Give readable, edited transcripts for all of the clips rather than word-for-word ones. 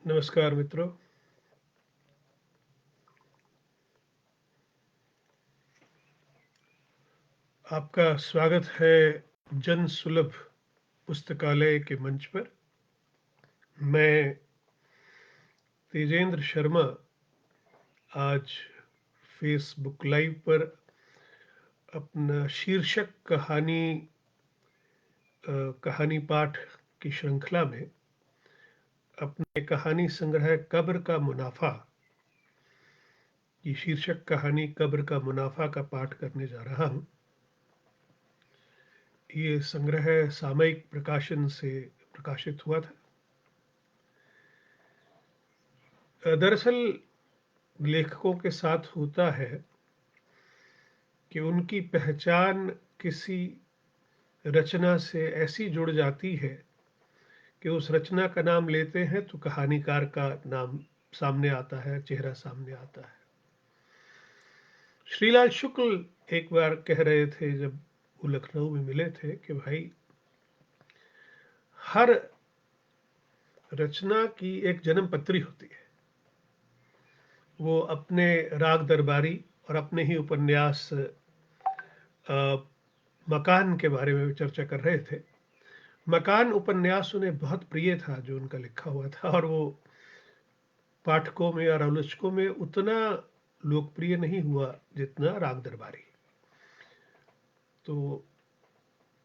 नमस्कार मित्रों। आपका स्वागत है जन सुलभ पुस्तकालय के मंच पर। मैं तेजेंद्र शर्मा आज फेसबुक लाइव पर अपना शीर्षक कहानी पाठ की श्रृंखला में अपने कहानी संग्रह कब्र का मुनाफा की शीर्षक कहानी कब्र का मुनाफा का पाठ करने जा रहा हूँ। ये संग्रह सामयिक प्रकाशन से प्रकाशित हुआ था। दरअसल लेखकों के साथ होता है कि उनकी पहचान किसी रचना से ऐसी जुड़ जाती है कि उस रचना का नाम लेते हैं तो कहानीकार का नाम सामने आता है, चेहरा सामने आता है। श्रीलाल शुक्ल एक बार कह रहे थे, जब वो लखनऊ में मिले थे, कि भाई हर रचना की एक जन्म पत्री होती है। वो अपने राग दरबारी और अपने ही उपन्यास मकान के बारे में चर्चा कर रहे थे। मकान उपन्यास उन्हें बहुत प्रिय था, जो उनका लिखा हुआ था, और वो पाठकों में और आलोचकों में उतना लोकप्रिय नहीं हुआ जितना राग दरबारी। तो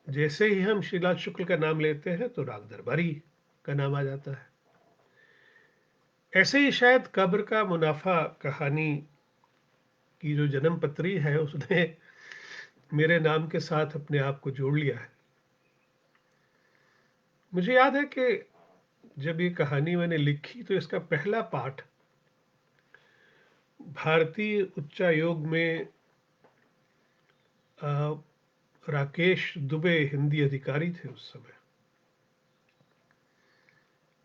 जैसे ही हम श्रीलाल शुक्ल का नाम लेते हैं तो राग दरबारी का नाम आ जाता है। ऐसे ही शायद कब्र का मुनाफा कहानी की जो जन्म पत्री है, उसने मेरे नाम के साथ अपने आप को जोड़ लिया है। मुझे याद है कि जब ये कहानी मैंने लिखी तो इसका पहला पाठ भारतीय उच्चायोग में राकेश दुबे हिंदी अधिकारी थे उस समय,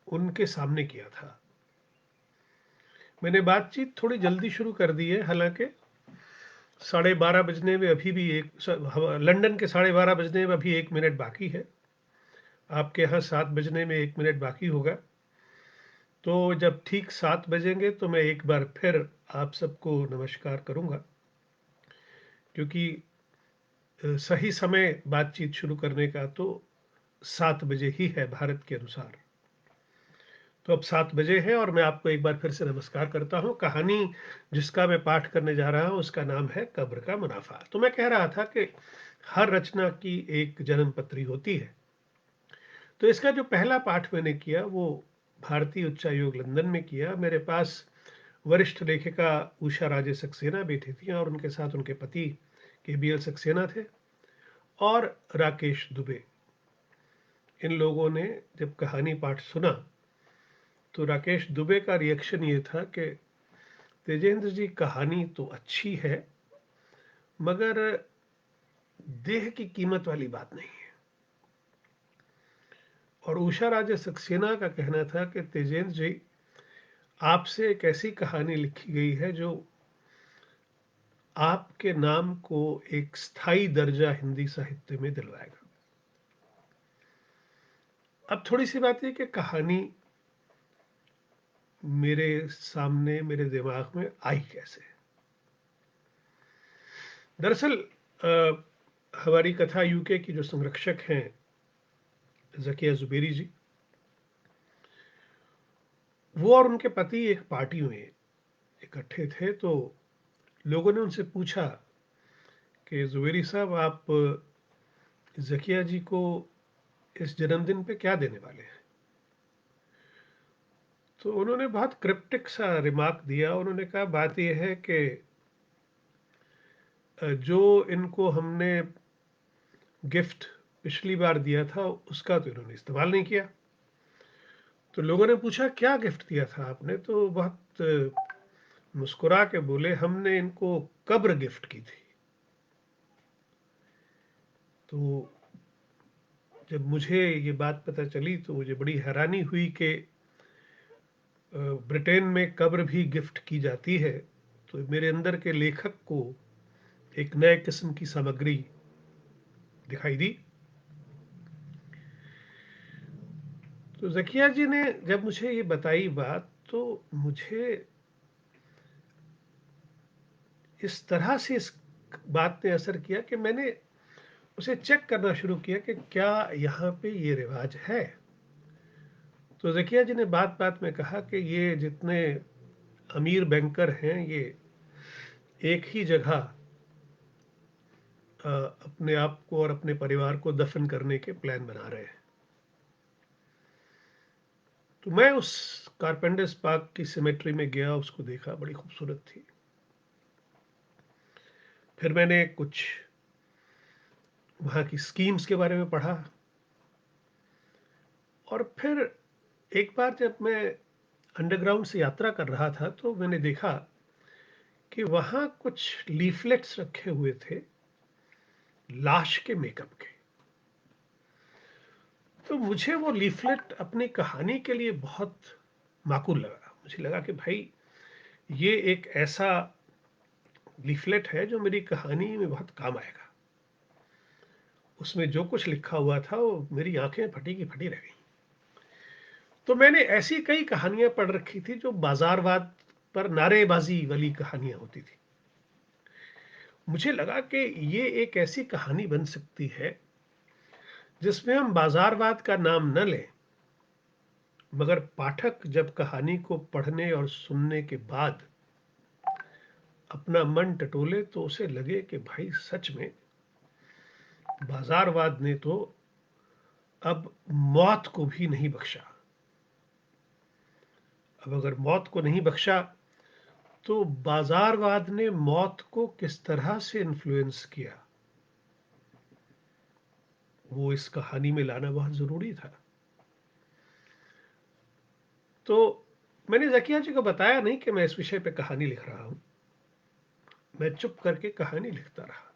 उनके सामने किया था। मैंने बातचीत थोड़ी जल्दी शुरू कर दी है, हालांकि 12:30 बजने में अभी भी लंदन के 12:30 बजने में अभी 1 मिनट बाकी है। आपके यहाँ 7 बजने में 1 मिनट बाकी होगा। तो जब ठीक 7 बजेंगे तो मैं एक बार फिर आप सबको नमस्कार करूंगा, क्योंकि सही समय बातचीत शुरू करने का तो 7 बजे ही है भारत के अनुसार। तो अब 7 बजे है और मैं आपको एक बार फिर से नमस्कार करता हूँ। कहानी जिसका मैं पाठ करने जा रहा हूँ उसका नाम है कब्र का मुनाफा। तो मैं कह रहा था कि हर रचना की एक जन्म पत्री होती है। तो इसका जो पहला पाठ मैंने किया वो भारतीय उच्चायोग लंदन में किया। मेरे पास वरिष्ठ लेखिका उषा राजे सक्सेना बैठी थी और उनके साथ उनके पति KBL सक्सेना थे और राकेश दुबे। इन लोगों ने जब कहानी पाठ सुना तो राकेश दुबे का रिएक्शन ये था कि तेजेंद्र जी, कहानी तो अच्छी है मगर देह की कीमत वाली बात नहीं है। और उषा राजे सक्सेना का कहना था कि तेजेंद्र जी, आपसे एक ऐसी कहानी लिखी गई है जो आपके नाम को एक स्थायी दर्जा हिंदी साहित्य में दिलवाएगा। अब थोड़ी सी बात है कि कहानी मेरे सामने, मेरे दिमाग में आई कैसे। दरअसल हमारी कथा यूके की जो संरक्षक हैं ज़किया ज़ुबेरी जी, वो और उनके पति एक पार्टी में इकट्ठे थे। तो लोगों ने उनसे पूछा कि ज़ुबेरी साहब, आप ज़किया जी को इस जन्मदिन पे क्या देने वाले हैं। तो उन्होंने बहुत क्रिप्टिक सा रिमार्क दिया। उन्होंने कहा, बात यह है कि जो इनको हमने गिफ्ट पिछली बार दिया था उसका तो इन्होंने इस्तेमाल नहीं किया। तो लोगों ने पूछा, क्या गिफ्ट दिया था आपने। तो बहुत मुस्कुरा के बोले, हमने इनको कब्र गिफ्ट की थी। तो जब मुझे ये बात पता चली तो मुझे बड़ी हैरानी हुई कि ब्रिटेन में कब्र भी गिफ्ट की जाती है। तो मेरे अंदर के लेखक को एक नए किस्म की सामग्री दिखाई दी। तो ज़किया जी ने जब मुझे ये बताई बात, तो मुझे इस तरह से इस बात ने असर किया कि मैंने उसे चेक करना शुरू किया कि क्या यहाँ पे ये रिवाज है। तो ज़किया जी ने बात-बात में कहा कि ये जितने अमीर बैंकर हैं, ये एक ही जगह अपने आप को और अपने परिवार को दफन करने के प्लान बना रहे हैं। तो मैं उस कारपेंटर्स पार्क की सिमेट्री में गया, उसको देखा, बड़ी खूबसूरत थी। फिर मैंने कुछ वहाँ की स्कीम्स के बारे में पढ़ा, और फिर एक बार जब मैं अंडरग्राउंड से यात्रा कर रहा था, तो मैंने देखा कि वहाँ कुछ लीफलेट्स रखे हुए थे लाश के मेकअप के। तो मुझे वो लीफलेट अपनी कहानी के लिए बहुत माकूल लगा। मुझे लगा कि भाई, ये एक ऐसा लीफलेट है जो मेरी कहानी में बहुत काम आएगा। उसमें जो कुछ लिखा हुआ था, वो मेरी आंखें फटी की फटी रह गई। तो मैंने ऐसी कई कहानियां पढ़ रखी थी जो बाजारवाद पर नारेबाजी वाली कहानियां होती थी। मुझे लगा कि ये एक ऐसी कहानी बन सकती है जिसमें हम बाजारवाद का नाम न लें, मगर पाठक जब कहानी को पढ़ने और सुनने के बाद अपना मन टटोले, तो उसे लगे कि भाई, सच में बाजारवाद ने तो अब मौत को भी नहीं बख्शा। अब अगर मौत को नहीं बख्शा, तो बाजारवाद ने मौत को किस तरह से इन्फ्लुएंस किया, वो इस कहानी में लाना बहुत जरूरी था। तो मैंने ज़किया जी को बताया नहीं कि मैं इस विषय पे कहानी लिख रहा हूं। मैं चुप करके कहानी लिखता रहा,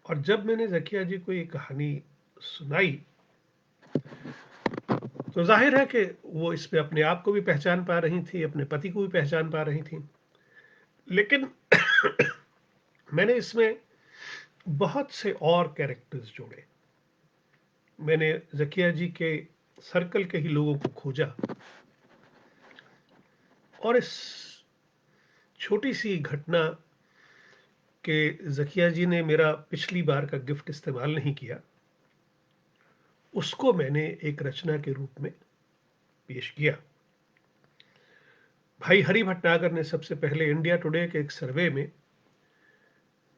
और जब मैंने ज़किया जी को ये कहानी सुनाई, तो जाहिर है कि वो इसमें अपने आप को भी पहचान पा रही थी, अपने पति को भी पहचान पा रही थी। लेकिन मैंने इसमें बहुत से और कैरेक्टर्स जोड़े। मैंने ज़किया जी के सर्कल के ही लोगों को खोजा, और इस छोटी सी घटना के ज़किया जी ने मेरा पिछली बार का गिफ्ट इस्तेमाल नहीं किया, उसको मैंने एक रचना के रूप में पेश किया। भाई हरि भटनागर ने सबसे पहले इंडिया टुडे के एक सर्वे में,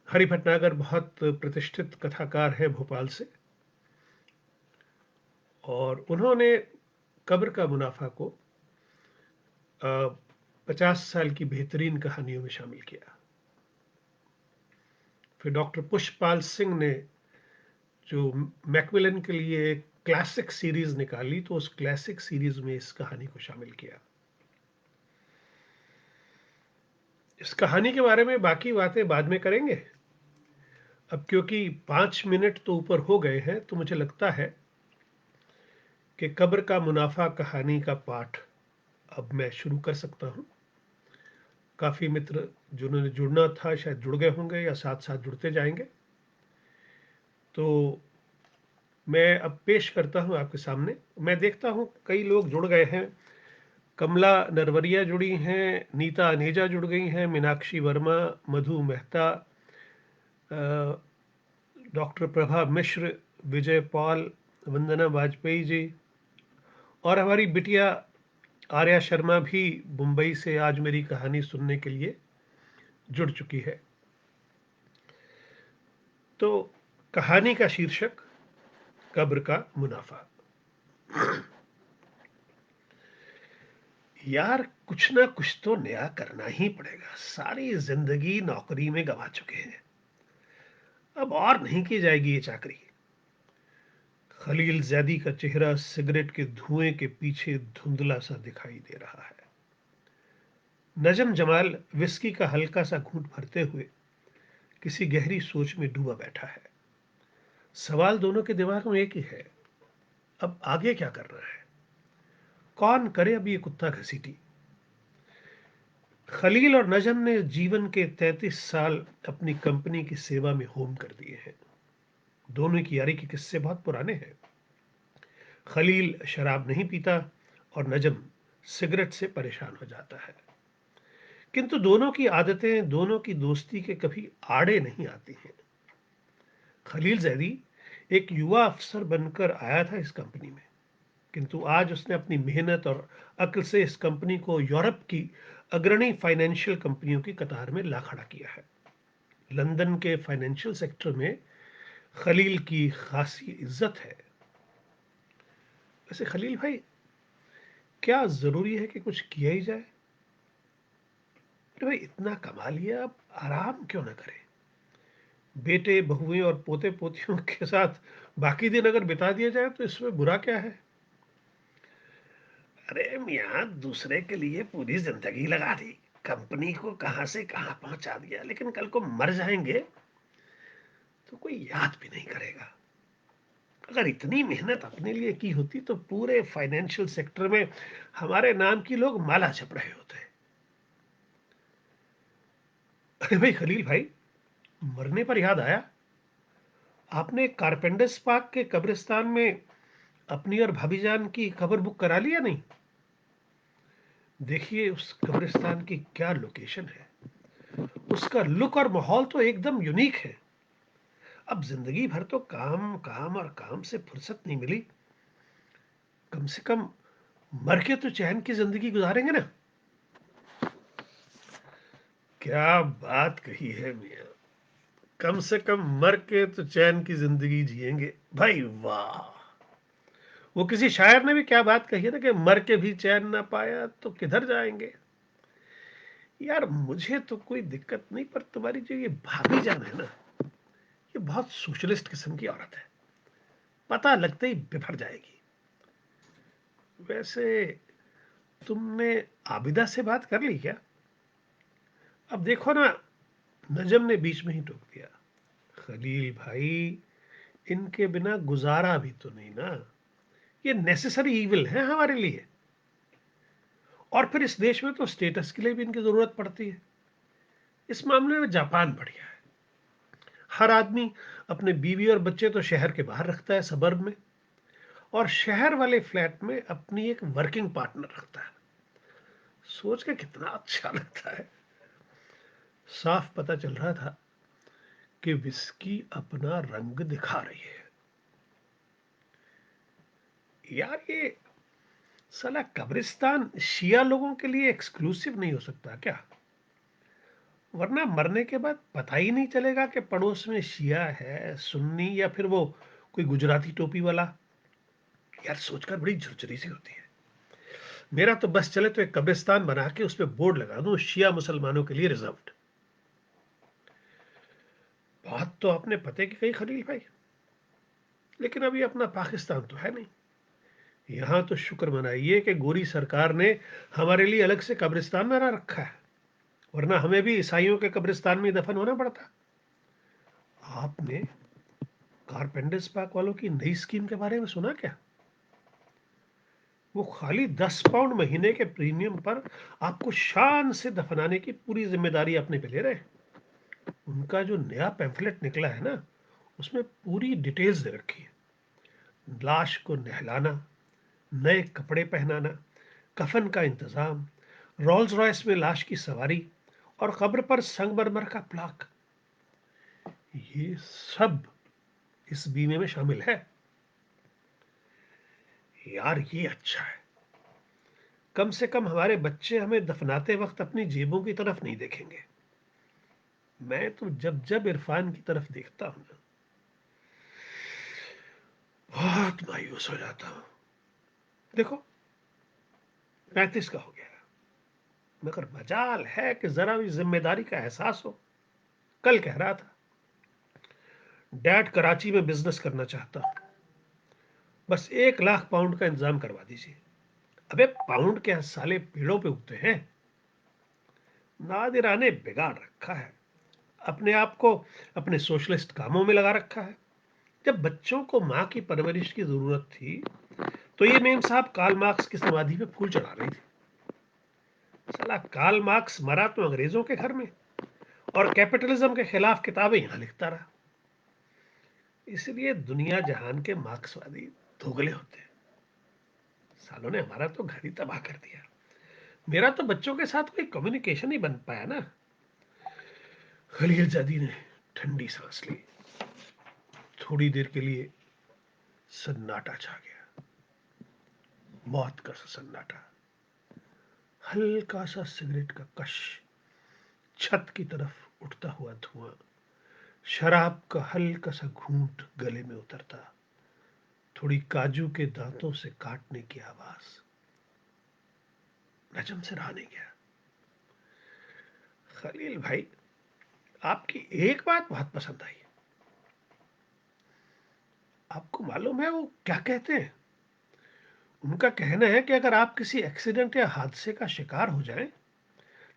हरि भटनागर बहुत प्रतिष्ठित कथाकार हैं भोपाल से, और उन्होंने कब्र का मुनाफा को 50 साल की बेहतरीन कहानियों में शामिल किया। फिर डॉक्टर पुष्पपाल सिंह ने जो मैकमिलन के लिए एक क्लासिक सीरीज निकाली, तो उस क्लासिक सीरीज में इस कहानी को शामिल किया। इस कहानी के बारे में बाकी बातें बाद में करेंगे। अब क्योंकि 5 मिनट तो ऊपर हो गए हैं, तो मुझे लगता है कि कब्र का मुनाफा कहानी का पाठ अब मैं शुरू कर सकता हूं। काफी मित्र जिन्होंने जुड़ना था शायद जुड़ गए होंगे, या साथ साथ जुड़ते जाएंगे। तो मैं अब पेश करता हूं आपके सामने। मैं देखता हूं कई लोग जुड़ गए हैं। कमला नरवरिया जुड़ी हैं, नीता अनेजा जुड़ गई हैं, मीनाक्षी वर्मा, मधु मेहता, डॉक्टर प्रभा मिश्र, विजय पॉल, वंदना वाजपेयी जी, और हमारी बिटिया आर्या शर्मा भी मुंबई से आज मेरी कहानी सुनने के लिए जुड़ चुकी है। तो कहानी का शीर्षक, कब्र का मुनाफा। यार, कुछ ना कुछ तो नया करना ही पड़ेगा। सारी जिंदगी नौकरी में गंवा चुके हैं, अब और नहीं की जाएगी ये चाकरी। खलील जैदी का चेहरा सिगरेट के धुएं के पीछे धुंधला सा दिखाई दे रहा है। नजम जमाल विस्की का हल्का सा घूंट भरते हुए किसी गहरी सोच में डूबा बैठा है। सवाल दोनों के दिमाग में एक ही है, अब आगे क्या करना है? कौन करे अब ये कुत्ता घसीटी? खलील और नजम ने जीवन के 33 साल अपनी कंपनी की सेवा में होम कर दिए हैं। दोनों की यारी के किस्से बहुत पुराने हैं। खलील शराब नहीं पीता और नजम सिगरेट से परेशान हो जाता है। किंतु दोनों की आदतें दोनों की दोस्ती के कभी आड़े नहीं आती हैं। खलील जैदी एक युवा अफसर बनकर आया था इस कंपनी में, किंतु आज उसने अपनी मेहनत और अक्ल से इस कंपनी को यूरोप की अग्रणी फाइनेंशियल कंपनियों की कतार में ला खड़ा किया है। लंदन के फाइनेंशियल सेक्टर में खलील की खासी इज्जत है। वैसे खलील भाई, क्या जरूरी है कि कुछ किया ही जाए? अरे भाई, इतना कमा लिया, अब आराम क्यों ना करें? बेटे बहुएं और पोते पोतियों के साथ बाकी दिन अगर बिता दिया जाए तो इसमें बुरा क्या है? अरे मियाँ, दूसरे के लिए पूरी जिंदगी लगा दी, कंपनी को कहां से कहां पहुंचा दिया, लेकिन कल को मर जाएंगे तो कोई याद भी नहीं करेगा। अगर इतनी मेहनत अपने लिए की होती तो पूरे फाइनेंशियल सेक्टर में हमारे नाम की लोग माला जप रहे होते। अरे भाई खलील भाई, मरने पर याद आया, आपने कारपेंटर्स पार्क के कब्रिस्तान में अपनी और भाभी जान की कब्र बुक करा लिया नहीं? देखिए उस कब्रिस्तान की क्या लोकेशन है, उसका लुक और माहौल तो एकदम यूनिक है। अब जिंदगी भर तो काम काम और काम से फुर्सत नहीं मिली, कम से कम मर के तो चैन की जिंदगी गुजारेंगे ना। क्या बात कही है मियाँ, कम से कम मर के तो चैन की जिंदगी जिएंगे। भाई वाह, वो किसी शायर ने भी क्या बात कही है ना, कि मर के भी चैन ना पाया तो किधर जाएंगे। यार मुझे तो कोई दिक्कत नहीं, पर तुम्हारी जो ये भाभी जान है ना, ये बहुत सोशलिस्ट किस्म की औरत है, पता लगते ही बिफर जाएगी। वैसे तुमने आबिदा से बात कर ली क्या? अब देखो ना, नजम ने बीच में ही टोक दिया। खलील भाई, इनके बिना गुजारा भी तो नहीं ना, ये नेसेसरी ईविल है हमारे लिए। और फिर इस देश में तो स्टेटस के लिए भी इनकी जरूरत पड़ती है। इस मामले में जापान बढ़िया है। हर आदमी अपने बीवी और बच्चे तो शहर के बाहर रखता है, सबर्ब में, और शहर वाले फ्लैट में अपनी एक वर्किंग पार्टनर रखता है। सोच के कितना अच्छा लगता है। साफ पता चल रहा था कि विस्की अपना रंग दिखा रही है। यार ये साला कब्रिस्तान शिया लोगों के लिए एक्सक्लूसिव नहीं हो सकता क्या? वरना मरने के बाद पता ही नहीं चलेगा कि पड़ोस में शिया है, सुन्नी, या फिर वो कोई गुजराती टोपी वाला। यार सोचकर बड़ी झुरझुरी सी होती है। मेरा तो बस चले तो एक कब्रिस्तान बना के उस पर बोर्ड लगा दूं, शिया मुसलमानों के लिए रिजर्व्ड। बात तो आपने पते की कही खलील भाई, लेकिन अभी अपना पाकिस्तान तो है नहीं। यहां तो शुक्र मनाइए कि गोरी सरकार ने हमारे लिए अलग से कब्रिस्तान बना रखा है, वरना हमें भी ईसाइयों के कब्रिस्तान में दफन होना पड़ता। आपने कारपेंटर्स पार्क वालों की नई स्कीम के बारे में सुना क्या? वो खाली 10 पाउंड महीने के प्रीमियम पर आपको शान से दफनाने की पूरी जिम्मेदारी अपने पे ले रहे हैं। उनका जो नया पैम्फलेट निकला है ना, उसमें पूरी डिटेल्स दे रखी है। लाश को नहलाना, नए कपड़े पहनाना, कफन का इंतजाम, रोल्स रॉयस में लाश की सवारी, और कब्र पर संगमरमर का प्लाक, ये सब इस बीमे में शामिल है। यार ये अच्छा है, कम से कम हमारे बच्चे हमें दफनाते वक्त अपनी जेबों की तरफ नहीं देखेंगे। मैं तो जब जब इरफान की तरफ देखता हूं ना, बहुत मायूस हो जाता हूं। देखो 35 का हो गया, मगर मजाल है कि जरा भी जिम्मेदारी का एहसास हो। कल कह रहा था, डैड कराची में बिजनेस करना चाहता हूं, बस 1 लाख पाउंड का इंतजाम करवा दीजिए। अबे पाउंड क्या साले पेड़ों पे उगते हैं? नादिरा ने बिगाड़ रखा है, अपने आप को अपने सोशलिस्ट कामों में लगा रखा है। जब बच्चों को मां की परवरिश की जरूरत थी तो ये मेम साहब कार्ल मार्क्स की समाधि पे फूल चढ़ा रही थी। साला कार्ल मार्क्स मरा तो अंग्रेजों के घर में, और कैपिटलिज्म के खिलाफ किताबें यहां लिखता रहा। इसलिए दुनिया जहान के मार्क्सवादी दोगले होते हैं। सालों ने हमारा तो घर ही तबाह कर दिया। मेरा तो बच्चों के साथ कोई कम्युनिकेशन ही बन पाया ना। खलीलजादी ने ठंडी सांस ली। थोड़ी देर के लिए सन्नाटा छा गया, मौत का सा सन्नाटा। हल्का सा सिगरेट का कश, छत की तरफ उठता हुआ धुआं, शराब का हल्का सा घूंट गले में उतरता, थोड़ी काजू के दांतों से काटने की आवाज। नजम से रहा नहीं गया। खलील भाई, आपकी एक बात बहुत पसंद आई। आपको मालूम है वो क्या कहते हैं? उनका कहना है कि अगर आप किसी एक्सीडेंट या हादसे का शिकार हो जाएं,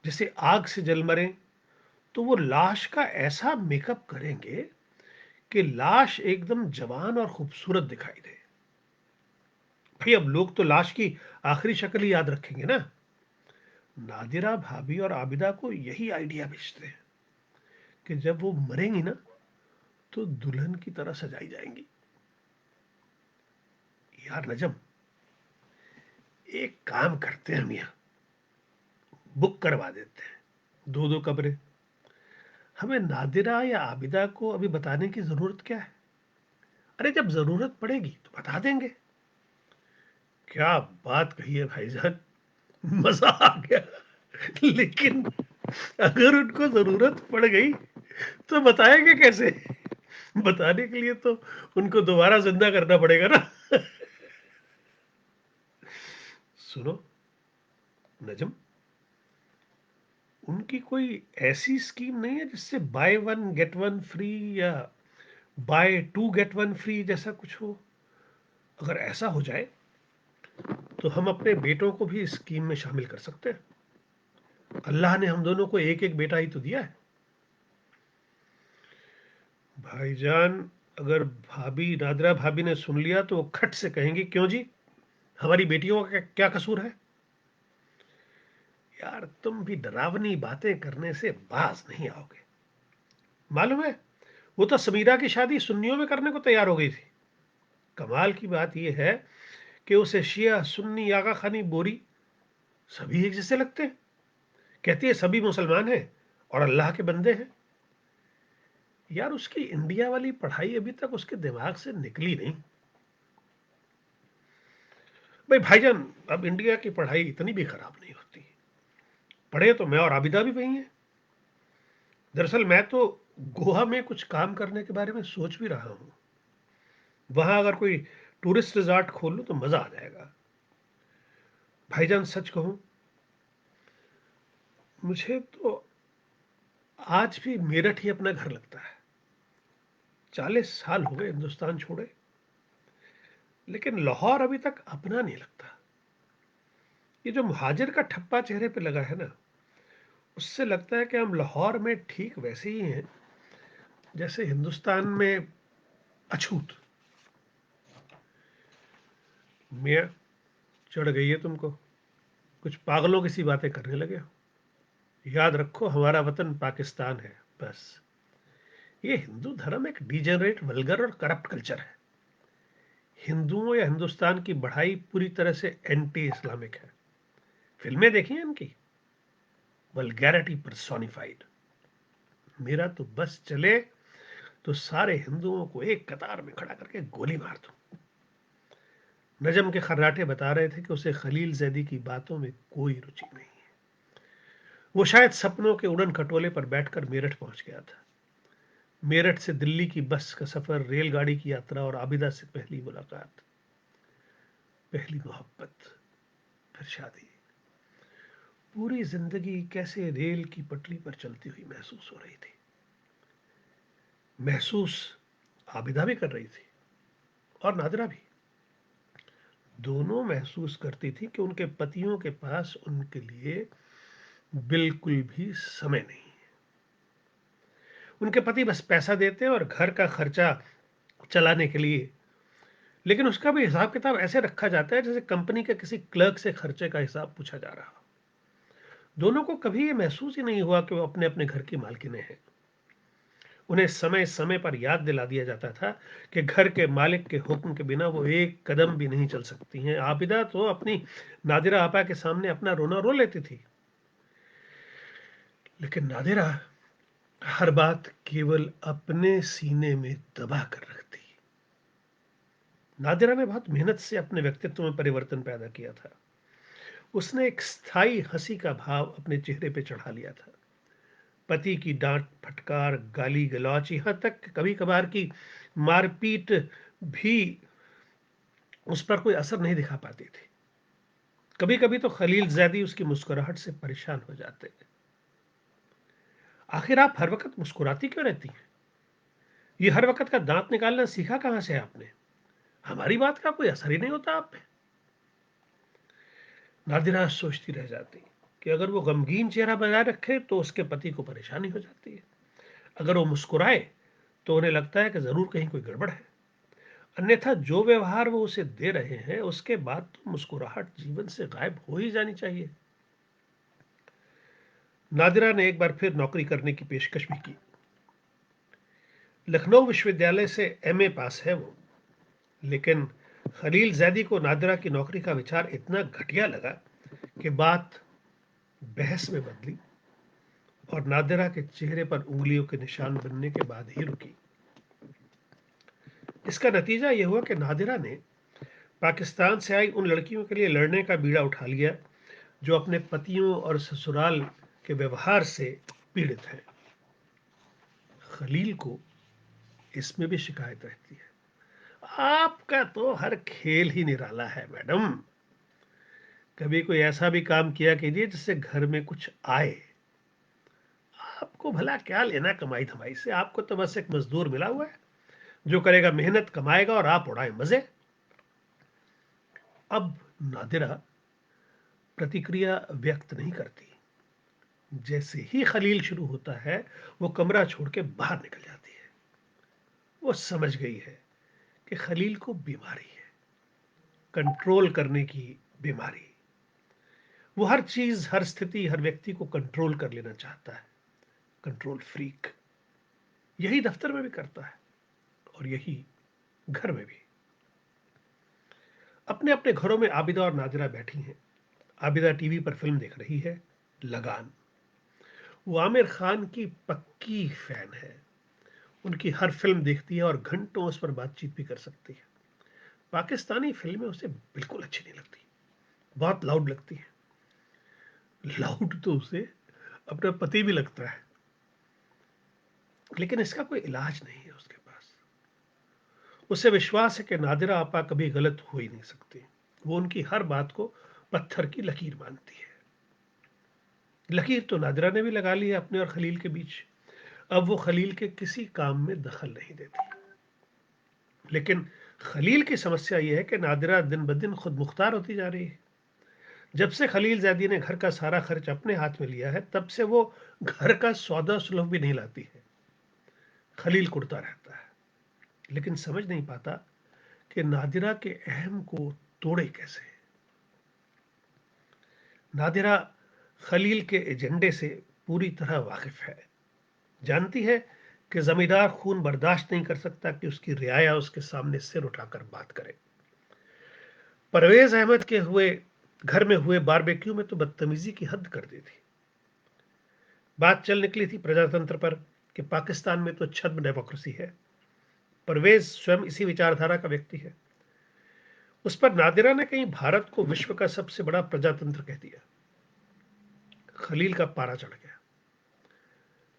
जैसे आग से जल मरें, तो वो लाश का ऐसा मेकअप करेंगे कि लाश एकदम जवान और खूबसूरत दिखाई दे। भाई अब लोग तो लाश की आखिरी शक्ल ही याद रखेंगे ना। नादिरा भाभी और आबिदा को यही आइडिया भेजते हैं कि जब वो मरेंगी ना, तो दुल्हन की तरह सजाई जाएंगी। यार नजम, एक काम करते हैं हम यहाँ, बुक करवा देते हैं दो दो कमरे। हमें नादिरा या आबिदा को अभी बताने की जरूरत क्या है? अरे जब जरूरत पड़ेगी तो बता देंगे। क्या बात कही है भाईजान, मजा आ गया। लेकिन अगर उनको जरूरत पड़ गई तो बताएंगे कैसे? बताने के लिए तो उनको दोबारा जिंदा करना पड़ेगा ना। सुनो नजम, उनकी कोई ऐसी स्कीम नहीं है जिससे buy one get one free या buy two get one free जैसा कुछ हो? अगर ऐसा हो जाए तो हम अपने बेटों को भी इस स्कीम में शामिल कर सकते हैं। अल्लाह ने हम दोनों को एक एक बेटा ही तो दिया है। भाईजान, अगर भाभी, नादरा भाभी ने सुन लिया तो वो खट से कहेंगी, क्यों जी, हमारी बेटियों का क्या कसूर है? यार तुम भी डरावनी बातें करने से बाज नहीं आओगे। मालूम है, वो तो समीरा की शादी सुन्नियों में करने को तैयार हो गई थी। कमाल की बात यह है कि उसे शिया सुन्नी आगा खानी बोरी सभी एक जैसे लगते हैं। कहती है सभी मुसलमान हैं और अल्लाह के बंदे हैं। यार उसकी इंडिया वाली पढ़ाई अभी तक उसके दिमाग से निकली नहीं। भाई भाईजान, अब इंडिया की पढ़ाई इतनी भी खराब नहीं होती। पढ़े तो मैं और आबिदा भी वही हैं। दरअसल मैं तो गोवा में कुछ काम करने के बारे में सोच भी रहा हूँ। वहां अगर कोई टूरिस्ट रिजॉर्ट खोल लूं तो मजा आ जाएगा। भाईजान सच कहूं, मुझे तो आज भी मेरठ ही अपना घर लगता है। 40 साल हो गए हिंदुस्तान छोड़े, लेकिन लाहौर अभी तक अपना नहीं लगता। ये जो मुहाजिर का ठप्पा चेहरे पे लगा है ना, उससे लगता है कि हम लाहौर में ठीक वैसे ही हैं जैसे हिंदुस्तान में अछूत। मियाँ, चढ़ गई है तुमको? कुछ पागलों की सी बातें करने लगे हो। याद रखो, हमारा वतन पाकिस्तान है बस। ये हिंदू धर्म एक डिजेनरेट, वल्गर और करप्ट कल्चर है। हिंदुओं या हिंदुस्तान की बढ़ाई पूरी तरह से एंटी इस्लामिक है। फिल्में देखी हैं इनकी, वल्गैरिटी पर्सोनिफाइड। मेरा तो बस चले तो सारे हिंदुओं को एक कतार में खड़ा करके गोली मार दूं। नजम के खर्राटे बता रहे थे कि उसे खलील जैदी की बातों में कोई रुचि नहीं है। वो शायद सपनों के उड़न खटोले पर बैठकर मेरठ पहुंच गया था। मेरठ से दिल्ली की बस का सफर, रेलगाड़ी की यात्रा और आबिदा से पहली मुलाकात, पहली मोहब्बत, फिर शादी। पूरी जिंदगी कैसे रेल की पटरी पर चलती हुई महसूस हो रही थी। महसूस आबिदा भी कर रही थी और नादिरा भी। दोनों महसूस करती थी कि उनके पतियों के पास उनके लिए बिल्कुल भी समय नहीं है। उनके पति बस पैसा देते हैं और घर का खर्चा चलाने के लिए, लेकिन उसका भी हिसाब किताब ऐसे रखा जाता है जैसे कंपनी के किसी क्लर्क से खर्चे का हिसाब पूछा जा रहा हो। दोनों को कभी ये महसूस ही नहीं हुआ कि वो अपने अपने घर की मालकिनें हैं। उन्हें समय समय पर याद दिला दिया जाता था कि घर के मालिक के हुक्म के बिना वो एक कदम भी नहीं चल सकती हैं। आबिदा तो अपनी नादिरा आपा के सामने अपना रोना रो लेती थी, लेकिन नादिरा हर बात केवल अपने सीने में दबा कर रखती। नादिरा ने बहुत मेहनत से अपने व्यक्तित्व में परिवर्तन पैदा किया था। उसने एक स्थायी हंसी का भाव अपने चेहरे पे चढ़ा लिया था। पति की डांट फटकार, गाली गलौच, यहां तक कभी कभार की मारपीट भी उस पर कोई असर नहीं दिखा पाती थी। कभी कभी तो खलील जैदी उसकी मुस्कुराहट से परेशान हो जाते। आखिर आप हर वक्त मुस्कुराती क्यों रहती हैं? ये हर वक्त का दांत निकालना सीखा कहां से आपने? हमारी बात का कोई असर ही नहीं होता आप पे। नादिरा सोचती रह जाती कि अगर वो गमगीन चेहरा बनाए रखे तो उसके पति को परेशानी हो जाती है। अगर वो मुस्कुराए तो उन्हें लगता है कि जरूर कहीं कोई गड़बड़ है। अन्यथा जो व्यवहार वो उसे दे रहे हैं उसके बाद तो मुस्कुराहट जीवन से गायब हो ही जानी चाहिए। नादिरा ने एक बार फिर नौकरी करने की पेशकश भी की। लखनऊ विश्वविद्यालय से एमए पास है वो, लेकिन खलील जैदी को नादिरा की नौकरी का विचार इतना घटिया लगा कि बात बहस में बदली और नादिरा के चेहरे पर उंगलियों के निशान बनने के बाद ही रुकी। इसका नतीजा यह हुआ कि नादिरा ने पाकिस्तान से आई उन लड़कियों के लिए लड़ने का बीड़ा उठा लिया जो अपने पतियों और ससुराल के व्यवहार से पीड़ित हैं। खलील को इसमें भी शिकायत रहती है। आपका तो हर खेल ही निराला है मैडम। कभी कोई ऐसा भी काम किया कीजिए जिससे घर में कुछ आए। आपको भला क्या लेना कमाई धमाई से? आपको तो बस एक मजदूर मिला हुआ है जो करेगा, मेहनत कमाएगा और आप उड़ाए मजे। अब नादिरा प्रतिक्रिया व्यक्त नहीं करती। जैसे ही खलील शुरू होता है वो कमरा छोड़ के बाहर निकल जाती है। वो समझ गई है कि खलील को बीमारी है, कंट्रोल करने की बीमारी। वो हर चीज, हर स्थिति, हर व्यक्ति को कंट्रोल कर लेना चाहता है। Control freak. यही दफ्तर में भी करता है और यही घर में भी। अपने अपने घरों में आबिदा और नादिरा बैठी हैं। आबिदा टीवी पर फिल्म देख रही है, लगान। वो आमिर खान की पक्की फैन है। उनकी हर फिल्म देखती है और घंटों उस पर बातचीत भी कर सकती है। पाकिस्तानी फिल्में उसे बिल्कुल अच्छी नहीं लगती, बहुत लाउड लगती है। लाउड तो उसे अपना पति भी लगता है, लेकिन इसका कोई इलाज नहीं है उसके पास। उसे विश्वास है कि नादिरा आपा कभी गलत हो ही नहीं सकती। वो उनकी हर बात को पत्थर की लकीर मानती है। लकीर तो नादिरा ने भी लगा ली है अपने और खलील के बीच। अब वो खलील के किसी काम में दखल नहीं देती। लेकिन खलील की समस्या यह है कि नादिरा दिन ब दिन खुद मुख्तार होती जा रही है। जब से खलील जैदी ने घर का सारा खर्च अपने हाथ में लिया है तब से वो घर का सौदा सुलभ भी नहीं लाती है। खलील कुड़ता रहता है, लेकिन समझ नहीं पाता कि नादिरा के अहम को तोड़े कैसे। नादिरा खलील के एजेंडे से पूरी तरह वाकिफ है। जानती है कि जमींदार खून बर्दाश्त नहीं कर सकता कि उसकी रियाया उसके सामने सिर उठाकर बात करे। परवेज अहमद के हुए घर में हुए बारबेक्यू में तो बदतमीजी की हद कर दी थी। बात चल निकली थी प्रजातंत्र पर कि पाकिस्तान में तो छद्म डेमोक्रेसी है। परवेज स्वयं इसी विचारधारा का व्यक्ति है। उस पर नादिरा ने कहीं भारत को विश्व का सबसे बड़ा प्रजातंत्र कह दिया। खलील का पारा चढ़ गया।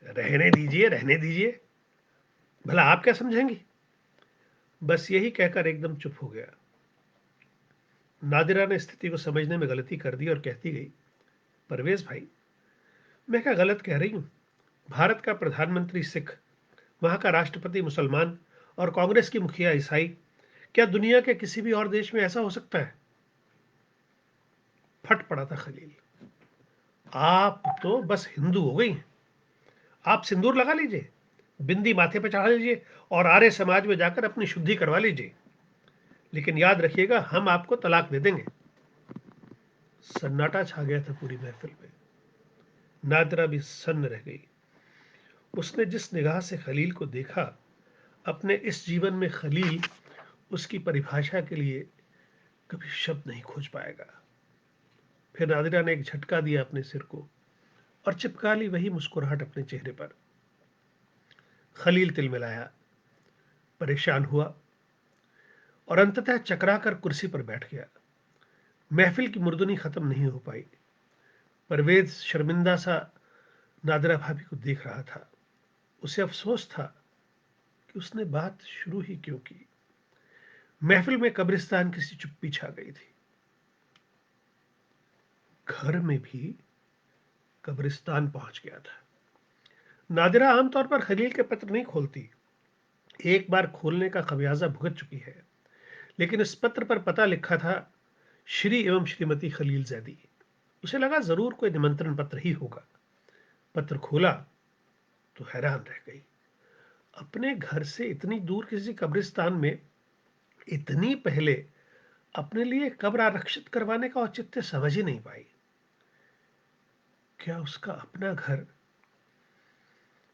रहने दीजिए, रहने दीजिए, भला आप क्या समझेंगी? बस यही कहकर एकदम चुप हो गया। नादिरा ने स्थिति को समझने में गलती कर दी और कहती गई, परवेज भाई, मैं क्या गलत कह रही हूं? भारत का प्रधानमंत्री सिख, वहां का राष्ट्रपति मुसलमान और कांग्रेस की मुखिया ईसाई। क्या दुनिया के किसी भी और देश में ऐसा हो सकता है? फट पड़ा था खलील। आप तो बस हिंदू हो गई हैं। आप सिंदूर लगा लीजिए, बिंदी माथे पर चढ़ा लीजिए और आर्य समाज में जाकर अपनी शुद्धि करवा लीजिए, लेकिन याद रखिएगा हम आपको तलाक दे देंगे। सन्नाटा छा गया था पूरी महफिल में। नादिरा भी सन्न रह गई। उसने जिस निगाह से खलील को देखा, अपने इस जीवन में खलील उसकी परिभाषा के लिए कभी शब्द नहीं खोज पाएगा। फिर नादिरा ने एक झटका दिया अपने सिर को और चिपका ली वही मुस्कुराहट अपने चेहरे पर। खलील तिलमिलाया, परेशान हुआ और अंततः चकरा कर कुर्सी पर बैठ गया। महफिल की मुर्दनी खत्म नहीं हो पाई। परवेज शर्मिंदा सा नादिरा भाभी को देख रहा था। उसे अफसोस था कि उसने बात शुरू ही क्यों की। महफिल में कब्रिस्तान की सी चुप्पी छा गई थी। घर में भी कब्रिस्तान पहुंच गया था। नादिरा आमतौर पर खलील के पत्र नहीं खोलती। एक बार खोलने का खमियाजा भुगत चुकी है, लेकिन इस पत्र पर पता लिखा था श्री एवं श्रीमती खलील जैदी। उसे लगा जरूर कोई निमंत्रण पत्र ही होगा। पत्र खोला तो हैरान रह गई। अपने घर से इतनी दूर किसी कब्रिस्तान में इतनी पहले अपने लिए कब्र आरक्षित करवाने का औचित्य समझ ही नहीं पाई। क्या उसका अपना घर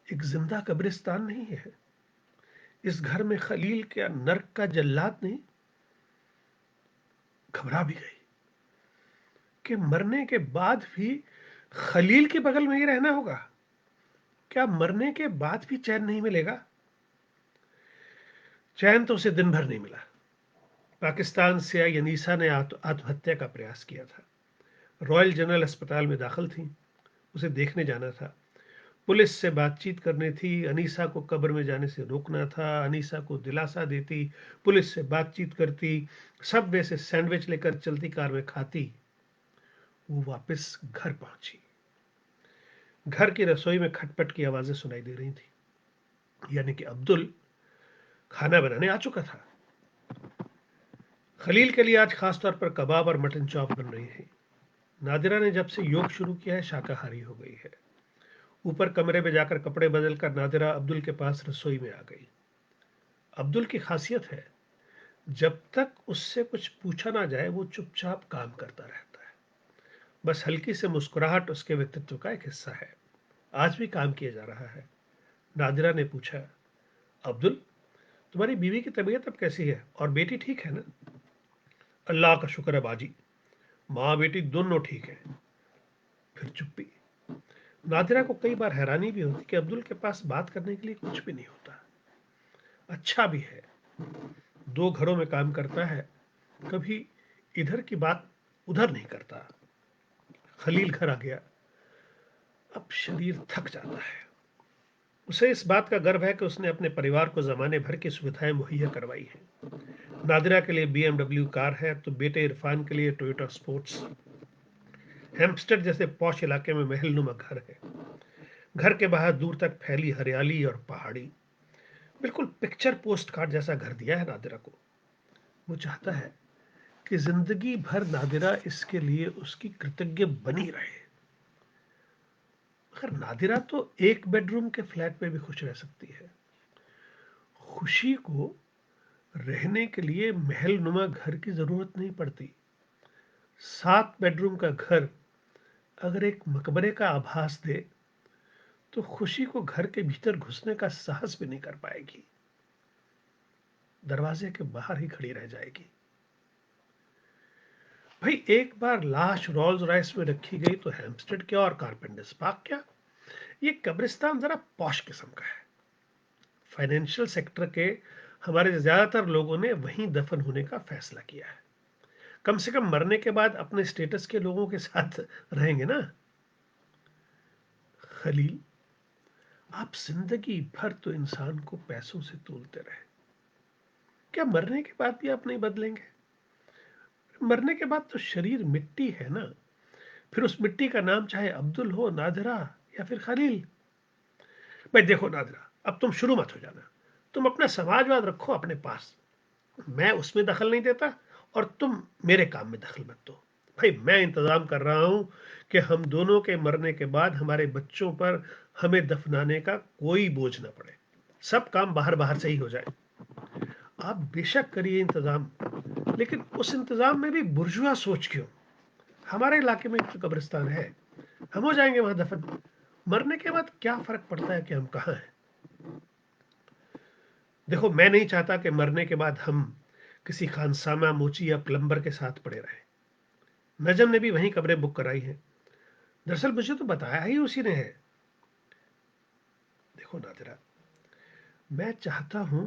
एक जिंदा कब्रिस्तान नहीं है? इस घर में खलील क्या नर्क का जल्लाद नहीं? घबरा भी गई कि मरने के बाद भी खलील के बगल में ही रहना होगा। क्या मरने के बाद भी चैन नहीं मिलेगा? चैन तो उसे दिन भर नहीं मिला। पाकिस्तान से आई अनीसा ने आत्महत्या का प्रयास किया था। रॉयल जनरल अस्पताल में दाखिल थी। उसे देखने जाना था। पुलिस से बातचीत करनी थी। अनीसा को कब्र में जाने से रोकना था। अनीसा को दिलासा देती, पुलिस से बातचीत करती, सबवे से सैंडविच लेकर चलती कार में खाती। वो वापस घर पहुंची। घर की रसोई में खटपट की आवाजें सुनाई दे रही थी, यानी कि अब्दुल खाना बनाने आ चुका था। खलील के लिए आज खासतौर पर कबाब और मटन चॉप बन रही है। नादिरा ने जब से योग शुरू किया है शाकाहारी हो गई है। ऊपर कमरे में जाकर कपड़े बदलकर नादिरा अब्दुल के पास रसोई में आ गई। अब्दुल की खासियत है, जब तक उससे कुछ पूछा ना जाए वो चुपचाप काम करता रहता है। बस हल्की से मुस्कुराहट उसके व्यक्तित्व का एक हिस्सा है। आज भी काम किया जा रहा है। नादिरा ने पूछा, अब्दुल, तुम्हारी बीवी की तबीयत अब कैसी है और बेटी ठीक है ना? अल्लाह का शुक्र है बाजी, माँ बेटी दोनों ठीक है। फिर चुप्पी। नादिरा को कई बार हैरानी भी होती कि अब्दुल के पास बात करने के लिए कुछ भी नहीं होता। अच्छा भी है, दो घरों में काम करता है, कभी इधर की बात उधर नहीं करता। खलील घर आ गया। अब शरीर थक जाता है। उसे इस बात का गर्व है कि उसने अपने परिवार को जमाने भर की सुविधाएं मुहैया करवाई हैं। नादिरा के लिए BMW कार है तो बेटे इरफान के लिए टोयोटा स्पोर्ट्स। हेम्पस्टेड जैसे पॉश इलाके में महलनुमा घर है। घर के बाहर दूर तक फैली हरियाली और पहाड़ी। बिल्कुल पिक्चर पोस्ट कार्ड जैसा घर दिया है नादिरा को। वो चाहता है कि जिंदगी भर नादिरा इसके लिए उसकी कृतज्ञ बनी रहे। मगर नादिरा तो एक बेडरूम के फ्लैट में भी खुश रह सकती है। खुशी को रहने के लिए महलनुमा घर की जरूरत नहीं पड़ती। 7 बेडरूम का घर अगर एक मकबरे का आभास दे तो खुशी को घर के भीतर घुसने का साहस भी नहीं कर पाएगी। दरवाजे के बाहर ही खड़ी रह जाएगी। भाई, एक बार लाश रोल्स रॉयस में रखी गई तो हैम्पस्टेड क्या और कारपेंटर्स पार्क क्या, ये कब्रिस्तान जरा पॉश किस्म का है। फाइनेंशियल सेक्टर के हमारे ज्यादातर लोगों ने वहीं दफन होने का फैसला किया है। कम से कम मरने के बाद अपने स्टेटस के लोगों के साथ रहेंगे ना। खलील, आप जिंदगी भर तो इंसान को पैसों से तोलते रहे, क्या मरने के बाद भी आप नहीं बदलेंगे? मरने के बाद तो शरीर मिट्टी है ना। फिर उस मिट्टी का नाम चाहे अब्दुल हो, नादिरा या फिर खलील। भाई देखो नादिरा, अब तुम शुरू मत हो जाना। तुम अपना समाजवाद रखो अपने पास, मैं उसमें दखल नहीं देता और तुम मेरे काम में दखल मत दो। भाई मैं इंतजाम कर रहा हूं कि हम दोनों के मरने के बाद हमारे बच्चों पर हमें दफनाने का कोई बोझ ना पड़े। सब काम बाहर बाहर से ही हो जाए। आप बेशक करिए इंतजाम, लेकिन उस इंतजाम में भी बुर्जुआ सोच क्यों? हमारे इलाके में तो कब्रिस्तान है, हम हो जाएंगे वहां दफन। मरने के बाद क्या फर्क पड़ता है कि हम कहाँ हैं? देखो, मैं नहीं चाहता कि मरने के बाद हम किसी खानसामा मोची या प्लम्बर के साथ पड़े रहें। नजम ने भी वहीं कब्रें बुक कराई हैं। दरअसल मुझे तो बताया ही उसी ने है। देखो नादिरा, मैं चाहता हूं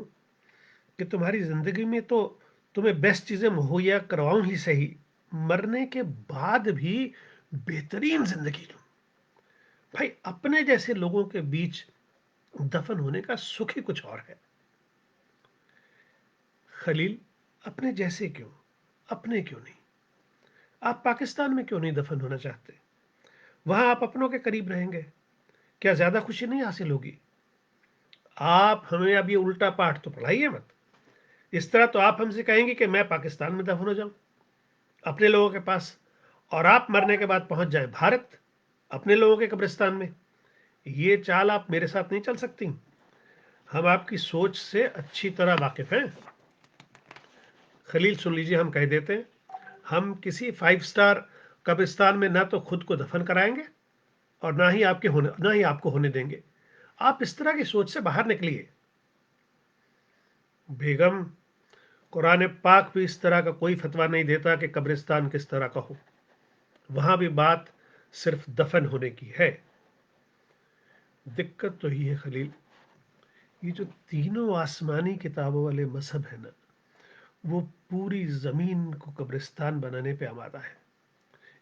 कि तुम्हारी जिंदगी में तो तुम्हें बेस्ट चीजें मुहैया करवाऊं ही सही, मरने के बाद भी बेहतरीन जिंदगी दूं। भाई, अपने जैसे लोगों के बीच दफन होने का सुख ही कुछ और है। खलील, अपने जैसे क्यों, अपने क्यों नहीं? आप पाकिस्तान में क्यों नहीं दफन होना चाहते? वहां आप अपनों के करीब रहेंगे, क्या ज्यादा खुशी नहीं हासिल होगी? आप हमें अब ये उल्टा पाठ तो पढ़ाइए मत। इस तरह तो आप हमसे कहेंगे कि मैं पाकिस्तान में दफन हो जाऊं अपने लोगों के पास, और आप मरने के बाद पहुंच जाएं भारत अपने लोगों के कब्रिस्तान में। ये चाल आप मेरे साथ नहीं चल सकती। हम आपकी सोच से अच्छी तरह वाकिफ हैं। खलील, सुन लीजिए, हम कह देते हैं, हम किसी 5 स्टार कब्रिस्तान में ना तो खुद को दफन कराएंगे और ना ही आपको होने देंगे। आप इस तरह की सोच से बाहर निकलिए। बेगम, कुरान पाक भी इस तरह का कोई फतवा नहीं देता कि कब्रिस्तान किस तरह का हो। वहां भी बात सिर्फ दफन होने की है। दिक्कत तो ही है खलील, ये जो तीनों आसमानी किताबों वाले मजहब है ना, वो पूरी जमीन को कब्रिस्तान बनाने पे आमादा है।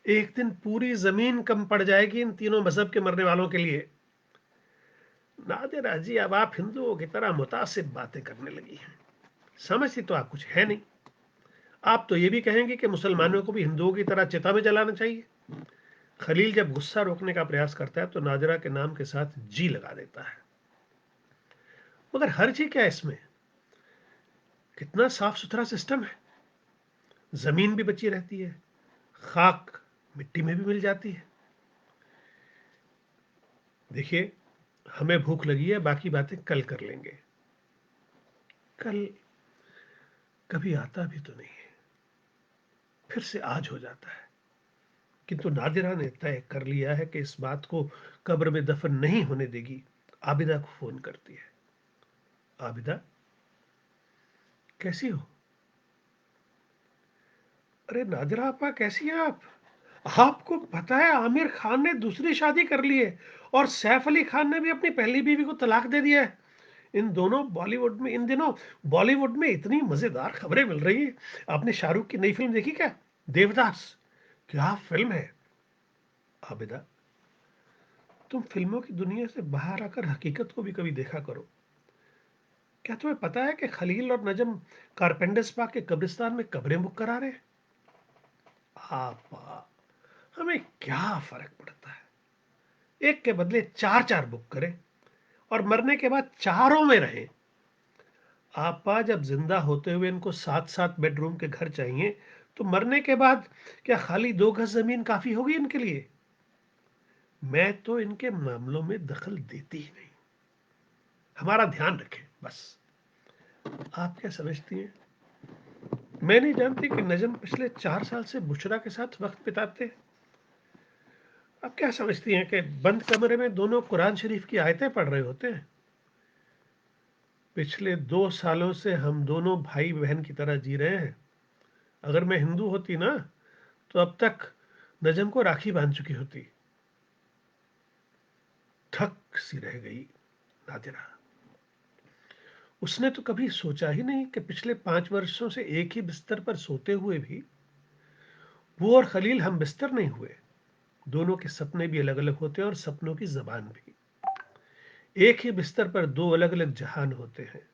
एक दिन पूरी जमीन कम पड़ जाएगी इन तीनों मजहब के मरने वालों के लिए। नादिरा जी, अब आप हिंदुओं की तरह मुतासिब बातें करने लगी हैं। समझती तो आप कुछ है नहीं। आप तो ये भी कहेंगे कि मुसलमानों को भी हिंदुओं की तरह चिता में जलाना चाहिए। खलील जब गुस्सा रोकने का प्रयास करता है तो नादिरा के नाम के साथ जी लगा देता है। मगर हर जी क्या इसमें, कितना साफ सुथरा सिस्टम है। जमीन भी बची रहती है, खाक मिट्टी में भी मिल जाती है। देखिए, हमें भूख लगी है, बाकी बातें कल कर लेंगे। कल कभी आता भी तो नहीं है, फिर से आज हो जाता है। किंतु नादिरा ने तय कर लिया है कि इस बात को कब्र में दफन नहीं होने देगी। आबिदा को फोन करती है। आबिदा, कैसी हो? अरे नादिरा आपा, कैसी हैं आप? आपको पता है आमिर खान ने दूसरी शादी कर ली है और सैफ अली खान ने भी अपनी पहली बीवी को तलाक दे दिया है। इन दिनों बॉलीवुड में इतनी मजेदार खबरें मिल रही हैं। आपने शाहरुख की नई फिल्म देखी क्या, देवदास? क्या फिल्म है। आबिदा, तुम फिल्मों की दुनिया से बाहर आकर हकीकत को भी कभी देखा करो। क्या तुम्हें पता है कि खलील और नजम कारपेंटर्स पार्क के कब्रिस्तान में कब्रें बुक करा रहे हैं? आपा, हमें क्या फर्क पड़ता है, एक के बदले चार चार बुक करें और मरने के बाद चारों में रहें। आपा, जब जिंदा होते हुए इनको 7-7 बेडरूम के घर चाहिए, तो मरने के बाद क्या खाली 2 गज जमीन काफी होगी इनके लिए? मैं तो इनके मामलों में दखल देती ही नहीं। हमारा ध्यान रखें बस। आप क्या समझती हैं? मैं नहीं जानती कि नजम पिछले 4 साल से बुशरा के साथ वक्त बिताते हैं। आप क्या समझती हैं कि बंद कमरे में दोनों कुरान शरीफ की आयतें पढ़ रहे होते हैं? पिछले 2 सालों से हम दोनों भाई बहन की तरह जी रहे हैं। अगर मैं हिंदू होती ना, तो अब तक नजम को राखी बांध चुकी होती। थक सी रह गई नादिरा। उसने तो कभी सोचा ही नहीं कि पिछले 5 वर्षों से एक ही बिस्तर पर सोते हुए भी वो और खलील हम बिस्तर नहीं हुए। दोनों के सपने भी अलग अलग होते हैं और सपनों की जबान भी। एक ही बिस्तर पर दो अलग अलग जहान होते हैं।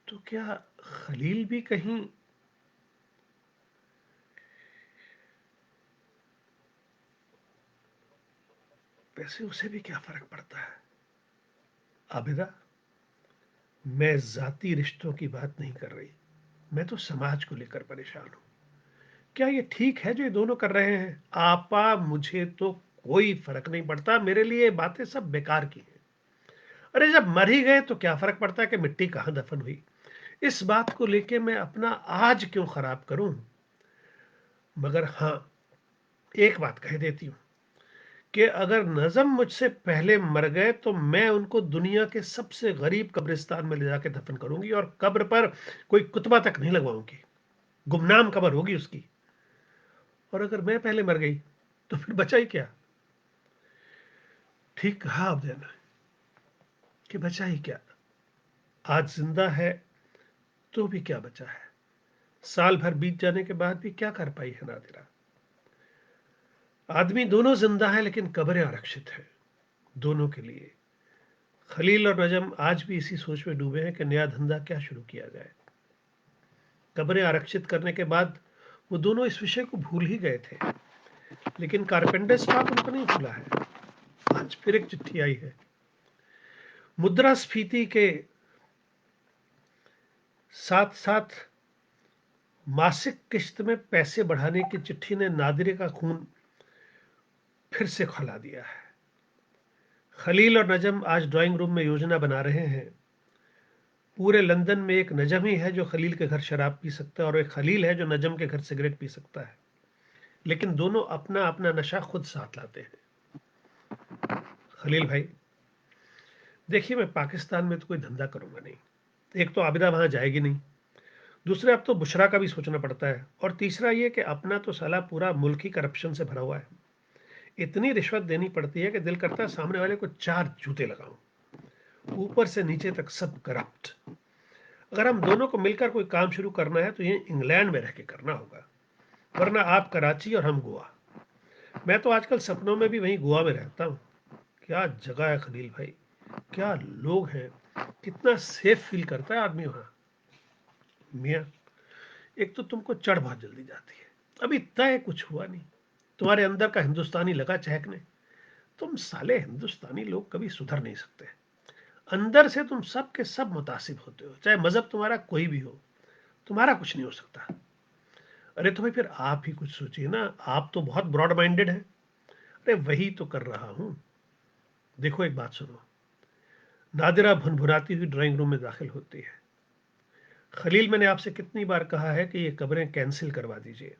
तो क्या खलील भी कहीं? वैसे उसे भी क्या फर्क पड़ता है। आबिदा, मैं जाति रिश्तों की बात नहीं कर रही, मैं तो समाज को लेकर परेशान हूं। क्या ये ठीक है जो ये दोनों कर रहे हैं? आपा, मुझे तो कोई फर्क नहीं पड़ता, मेरे लिए ये बातें सब बेकार की हैं। अरे, जब मर ही गए तो क्या फर्क पड़ता है कि मिट्टी कहां दफन हुई? इस बात को लेके मैं अपना आज क्यों खराब करूं? मगर हां, एक बात कह देती हूं कि अगर नजम मुझसे पहले मर गए तो मैं उनको दुनिया के सबसे गरीब कब्रिस्तान में ले जाके दफन करूंगी और कब्र पर कोई कुतबा तक नहीं लगवाऊंगी, गुमनाम कब्र होगी उसकी। और अगर मैं पहले मर गई तो फिर बचा ही क्या? ठीक कहा आपने ना कि बचा ही क्या। आज जिंदा है तो भी क्या बचा है? साल भर बीत जाने के बाद भी क्या कर पाई है नादिरा? आदमी दोनों जिंदा है लेकिन कब्रें आरक्षित है दोनों के लिए। खलील और नजम आज भी इसी सोच में डूबे हैं कि नया धंधा क्या शुरू किया जाए। कब्रें आरक्षित करने के बाद वो दोनों इस विषय को भूल ही गए थे, लेकिन कारपेंटर स्टाफ उनको नहीं भूला है। आज फिर एक चिट्ठी आई है। मुद्रास्फीति के साथ साथ मासिक किश्त में पैसे बढ़ाने की चिट्ठी ने नादिरे का खून फिर से खौला दिया है। खलील और नजम आज ड्राइंग रूम में योजना बना रहे हैं। पूरे लंदन में एक नजम ही है जो खलील के घर शराब पी सकता है और एक खलील है जो नजम के घर सिगरेट पी सकता है, लेकिन दोनों अपना अपना नशा खुद साथ लाते हैं। खलील भाई, देखिए मैं पाकिस्तान में तो कोई धंधा करूंगा नहीं। एक तो आबिदा वहां जाएगी नहीं, दूसरे अब तो बुशरा का भी सोचना पड़ता है, और तीसरा ये कि अपना तो साला पूरा मुल्क ही करप्शन से भरा हुआ है। इतनी रिश्वत देनी पड़ती है कि दिल करता है सामने वाले को 4 जूते लगाऊं। ऊपर से नीचे तक सब करप्ट। अगर हम दोनों को मिलकर कोई काम शुरू करना है तो ये इंग्लैंड में रह के करना होगा, वरना आप कराची और हम गोवा। मैं तो आजकल सपनों में भी वहीं गोवा में रहता हूँ। क्या जगह है खलील भाई, क्या लोग हैं, कितना सेफ फील करता है आदमी वहां। मियाँ, एक तो तुमको चढ़ बहुत जल्दी जाती है, अभी तय कुछ हुआ नहीं, तुम्हारे अंदर का हिंदुस्तानी लगा चहकने। तुम साले हिंदुस्तानी लोग कभी सुधर नहीं सकते। अंदर से तुम सब के सब मुतासिब होते हो, चाहे मजहब तुम्हारा कोई भी हो, तुम्हारा कुछ नहीं हो सकता। अरे तो भाई फिर आप ही कुछ सोचिए ना, आप तो बहुत ब्रॉड माइंडेड हैं। अरे वही तो कर रहा हूं। देखो एक बात सुनो। नादिरा भुनभुनाती हुई ड्राइंग रूम में दाखिल होती है। खलील, मैंने आपसे कितनी बार कहा है कि ये कब्रें कैंसिल करवा दीजिए।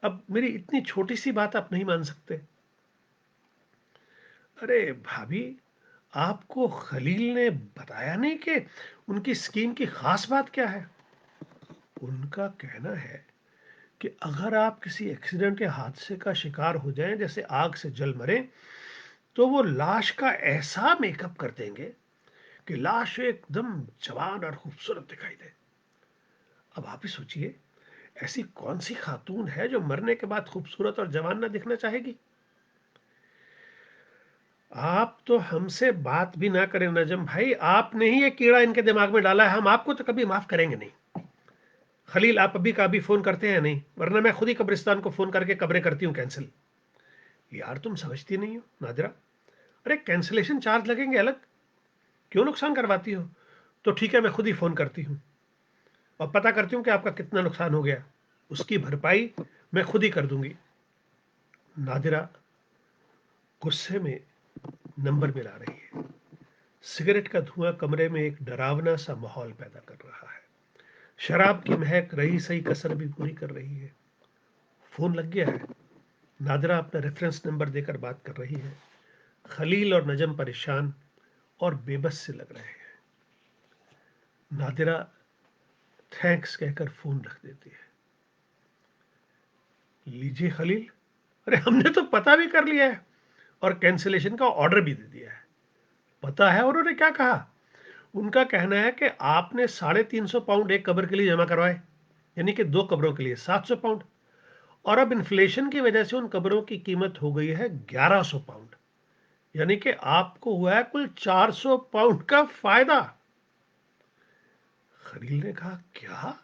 अब मेरी इतनी छोटी सी बात आप नहीं मान सकते? अरे भाभी, आपको खलील ने बताया नहीं कि उनकी स्कीम की खास बात क्या है? उनका कहना है कि अगर आप किसी एक्सीडेंट या हादसे का शिकार हो जाएं, जैसे आग से जल मरे, तो वो लाश का ऐसा मेकअप कर देंगे कि लाश एकदम जवान और खूबसूरत दिखाई दे। अब आप ही सोचिए, ऐसी कौन सी खातून है जो मरने के बाद खूबसूरत और जवान ना दिखना चाहेगी? आप तो हमसे बात भी ना करें नजम भाई, आपने ही ये कीड़ा इनके दिमाग में डाला है, हम आपको तो कभी माफ करेंगे नहीं। खलील, आप अभी का अभी फोन करते हैं नहीं, वरना मैं खुद ही कब्रिस्तान को फोन करके कब्रें करती हूँ कैंसिल। यार तुम समझती नहीं हो नादिरा। अरे कैंसिलेशन चार्ज लगेंगे अलग, क्यों नुकसान करवाती हो? तो ठीक है, मैं खुद ही फोन करती हूँ और पता करती हूँ कि आपका कितना नुकसान हो गया, उसकी भरपाई मैं खुद ही कर दूंगी। नादिरा गुस्से में नंबर मिला रही है। सिगरेट का धुआं कमरे में एक डरावना सा माहौल पैदा कर रहा है। शराब की महक रही सही कसर भी पूरी कर रही है। फोन लग गया है। नादिरा अपना रेफरेंस नंबर देकर बात कर रही है। खलील और नजम परेशान और बेबस से लग रहे हैं। नादिरा थैंक्स कहकर फोन रख देती है। लीजिए खलील, अरे हमने तो पता भी कर लिया है और कैंसिलेशन का ऑर्डर भी दे दिया है। पता है उन्होंने क्या कहा? उनका कहना है कि आपने 350 पाउंड एक कब्र के लिए जमा करवाए, यानी कि 2 कब्रों के लिए 700 पाउंड, और अब इन्फ्लेशन की वजह से उन कब्रों की कीमत हो गई है 1100 पाउंड, यानी कि आपको हुआ है कुल 400 पाउंड का फायदा। खलील ने कहा, क्या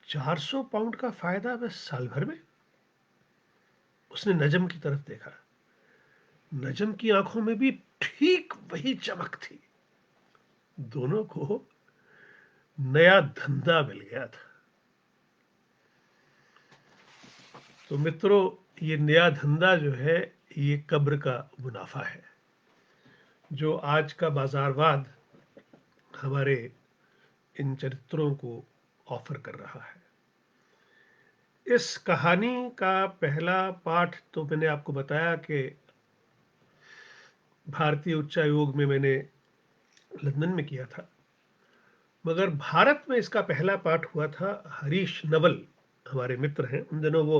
400 पाउंड का फायदा बस साल भर में? उसने नजम की तरफ देखा। नजम की आंखों में भी ठीक वही चमक थी। दोनों को नया धंधा मिल गया था। तो मित्रों, ये नया धंधा जो है, ये कब्र का मुनाफा है, जो आज का बाजारवाद हमारे इन चरित्रों को ऑफर कर रहा है। इस कहानी का पहला पाठ तो मैंने आपको बताया कि भारतीय उच्चायोग में मैंने लंदन में किया था, मगर भारत में इसका पहला पाठ हुआ था हरीश नवल, हमारे मित्र हैं। उन दिनों वो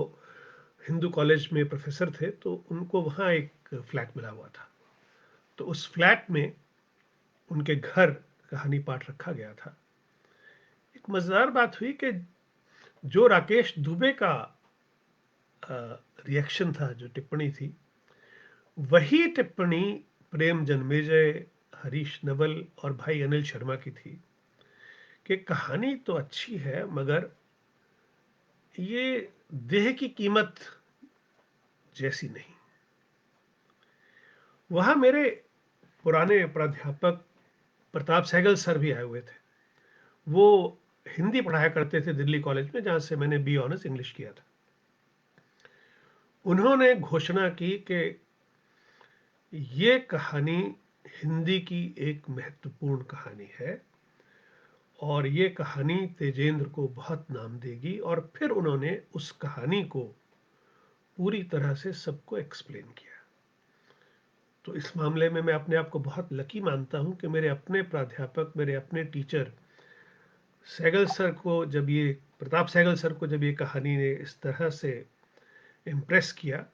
हिंदू कॉलेज में प्रोफेसर थे, तो उनको वहाँ एक फ्लैट मिला हुआ था। तो उस फ्लैट में उनके घर कहानी पाठ रखा गया था। एक मजेदार बात हुई कि जो राकेश दुबे का रिएक्शन था, जो टिप्पणी थी, वही टिप्पणी प्रेम जन्मेजय, हरीश नवल और भाई अनिल शर्मा की थी कि कहानी तो अच्छी है, मगर ये देह की कीमत जैसी नहीं। वहां मेरे पुराने प्राध्यापक प्रताप सहगल सर भी आए हुए थे। वो हिंदी पढ़ाया करते थे दिल्ली कॉलेज में, जहां से मैंने बी ऑनर्स इंग्लिश किया था। उन्होंने घोषणा की कि ये कहानी हिंदी की एक महत्वपूर्ण कहानी है और ये कहानी तेजेंद्र को बहुत नाम देगी। और फिर उन्होंने उस कहानी को पूरी तरह से सबको एक्सप्लेन किया। तो इस मामले में मैं अपने आप को बहुत लकी मानता हूं कि मेरे अपने प्राध्यापक, मेरे अपने टीचर सहगल सर को, जब ये प्रताप सहगल सर को जब ये कहानी ने इस तरह से इम्प्रेस किया,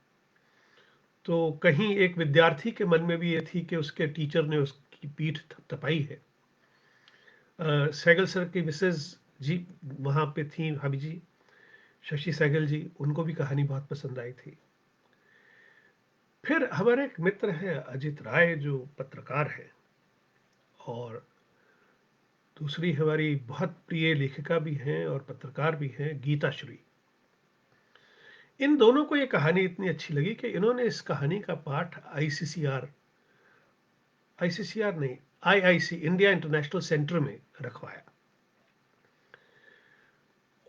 तो कहीं एक विद्यार्थी के मन में भी ये थी कि उसके टीचर ने उसकी पीठ थपथपाई है। सहगल सर की मिसेज जी वहाँ पे थी, भाभी जी शशि सहगल जी, उनको भी कहानी बहुत पसंद आई थी। फिर हमारे एक मित्र हैं अजित राय, जो पत्रकार हैं, और दूसरी हमारी बहुत प्रिय लेखिका भी हैं और पत्रकार भी हैं, गीता श्री। इन दोनों को ये कहानी इतनी अच्छी लगी कि इन्होंने इस कहानी का पाठ आईसीसीआर नहीं, आईआईसी, इंडिया इंटरनेशनल सेंटर में रखवाया।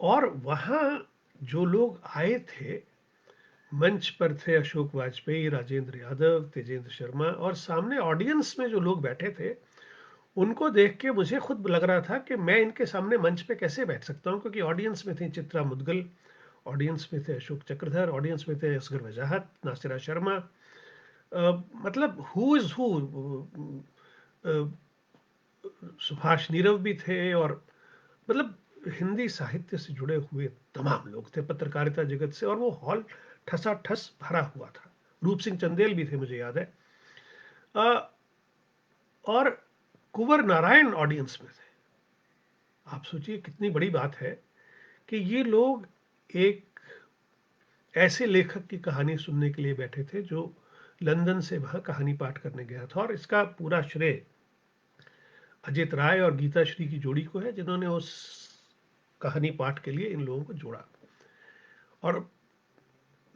और वहां जो लोग आए थे, मंच पर थे अशोक वाजपेयी, राजेंद्र यादव, तेजेंद्र शर्मा, और सामने ऑडियंस में जो लोग बैठे थे, उनको देख के मुझे खुद लग रहा था कि मैं इनके सामने मंच पे कैसे बैठ सकता हूं, क्योंकि ऑडियंस में थी चित्रा मुदगल, ऑडियंस में थे अशोक चक्रधर, ऑडियंस में थे असगर वजाहत, नासिरा शर्मा, मतलब who is who, Subhash Nirav भी थे, और मतलब हिंदी साहित्य से जुड़े हुए तमाम लोग थे, पत्रकारिता जगत से, और वो हॉल ठसाठस भरा हुआ था। रूप सिंह चंदेल भी थे, मुझे याद है। अ, और कुंवर नारायण ऑडियंस में थे। आप सोचिए कितनी बड़ी बात है कि ये लोग एक ऐसे लेखक की कहानी सुनने के लिए बैठे थे जो लंदन से वहां कहानी पाठ करने गया था। और इसका पूरा श्रेय अजित राय और गीता श्री की जोड़ी को है, जिन्होंने उस कहानी पाठ के लिए इन लोगों को जोड़ा। और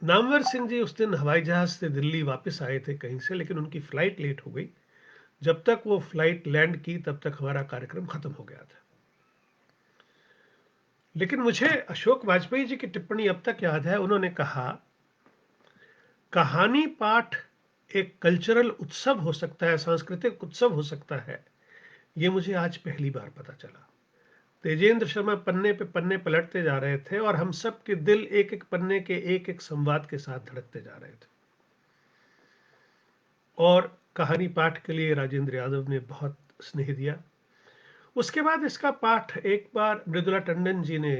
नामवर सिंह जी उस दिन हवाई जहाज से दिल्ली वापस आए थे कहीं से, लेकिन उनकी फ्लाइट लेट हो गई। जब तक वो फ्लाइट लैंड की, तब तक हमारा कार्यक्रम खत्म हो गया था। लेकिन मुझे अशोक वाजपेयी जी की टिप्पणी अब तक याद है। उन्होंने कहा, कहानी पाठ एक कल्चरल उत्सव हो सकता है, सांस्कृतिक उत्सव हो सकता है, ये मुझे आज पहली बार पता चला। तेजेंद्र शर्मा पन्ने पे पन्ने पलटते जा रहे थे और हम सब के दिल एक एक पन्ने के एक एक संवाद के साथ धड़कते जा रहे थे। और कहानी पाठ के लिए राजेंद्र यादव ने बहुत स्नेह दिया। उसके बाद इसका पाठ एक बार मृदुला टंडन जी ने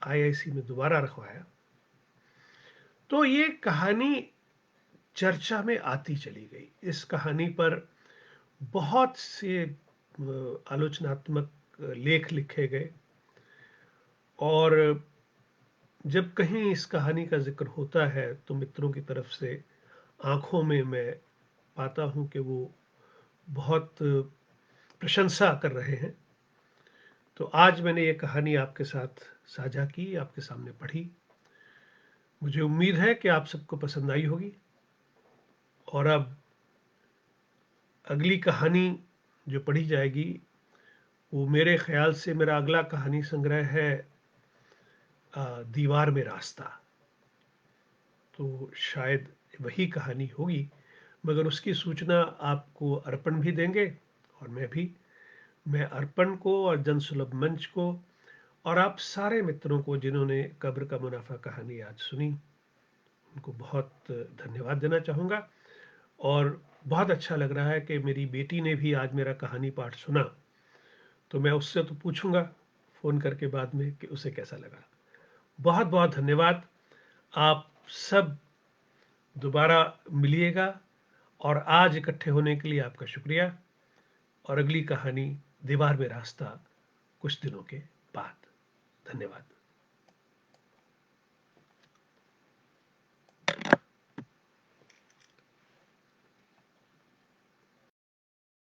आईआईसी में दोबारा रखवाया, तो ये कहानी चर्चा में आती चली गई। इस कहानी पर बहुत से आलोचनात्मक लेख लिखे गए, और जब कहीं इस कहानी का जिक्र होता है तो मित्रों की तरफ से आंखों में मैं पाता हूं कि वो बहुत प्रशंसा कर रहे हैं। तो आज मैंने ये कहानी आपके साथ साझा की, आपके सामने पढ़ी। मुझे उम्मीद है कि आप सबको पसंद आई होगी। और अब अगली कहानी जो पढ़ी जाएगी, वो मेरे ख्याल से मेरा अगला कहानी संग्रह है दीवार में रास्ता। तो शायद वही कहानी होगी, मगर उसकी सूचना आपको अर्पण भी देंगे, और मैं भी। मैं अर्पण को और जन सुलभ मंच को और आप सारे मित्रों को जिन्होंने कब्र का मुनाफा कहानी आज सुनी, उनको बहुत धन्यवाद देना चाहूँगा। और बहुत अच्छा लग रहा है कि मेरी बेटी ने भी आज मेरा कहानी पाठ सुना, तो मैं उससे तो पूछूंगा फ़ोन करके बाद में कि उसे कैसा लगा। बहुत बहुत धन्यवाद। आप सब दोबारा मिलिएगा, और आज इकट्ठे होने के लिए आपका शुक्रिया। और अगली कहानी दीवार में रास्ता कुछ दिनों के बाद। धन्यवाद।